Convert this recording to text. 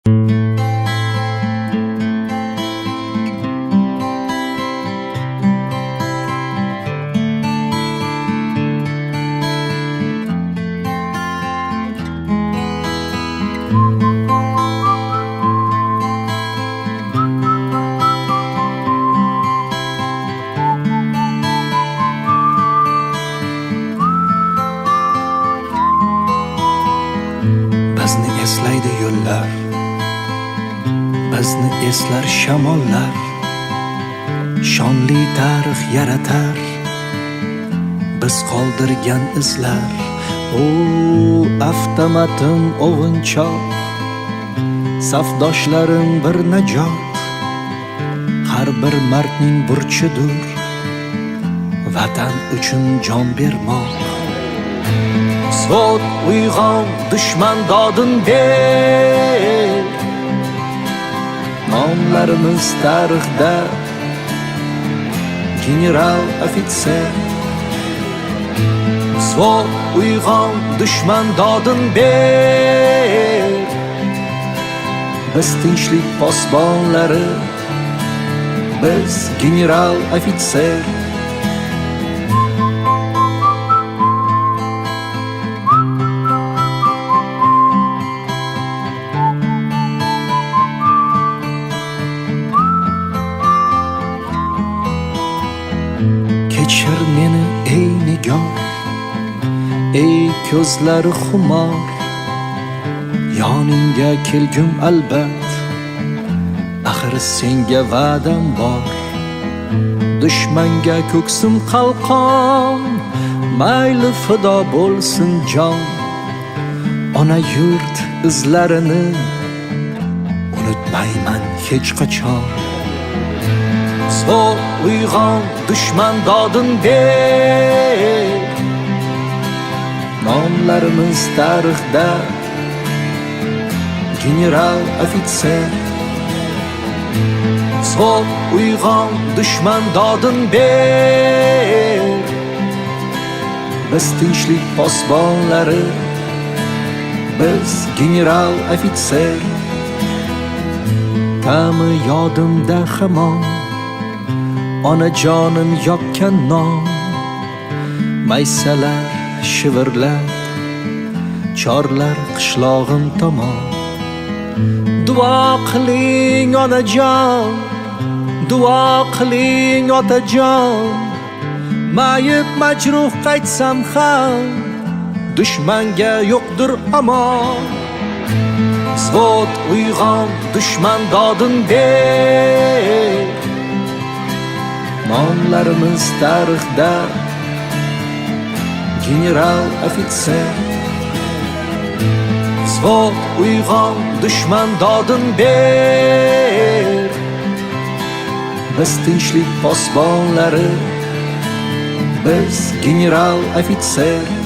Bizni eslaydi yo'llar, bizni eslar shamollar, shonli tarix yaratar biz qoldirgan izlar. O avtomatim o'g'inchoq, safdoshlarim bir najot, har bir mardning burchidir vatan uchun jon bermoq. Zot uyg'on, dushman dodin ber, nomlarimiz tarixda general ofitser. Zot uyg'on, dushman dodin ber, biz tinchlik posbonlari, biz general ofitser. Kechir meni ey nigor, ey ko'zlari xumor, yoningga kelgum albat, axir senga va'dam bor. Dushmanga ko'ksim qalqon, mayli fido bo'lsin jon, ona yurt izlarini unutmayman hech qachon. Zot uyg'on, dushman dodin ber, nomlarimiz tarixda general ofitser. Zot uyg'on, dushman dodin ber, biz tinchlik posbonlari, biz general ofitser. Ta'mi yodimda hamon, onajonim yopgan non, maysalar shivirlab chorlar qishlog'im tomon. Duo qiling onajon, duo qiling otajon, mayib majruh qaytsam ham dushmanga yo'qdir amon. Zot uyg'on, dushman dodin ber, nomlarimiz tarixda general ofitser. Zot uyg'on, dushman dodin ber, biz tinchlik posbonlari, biz general ofitser.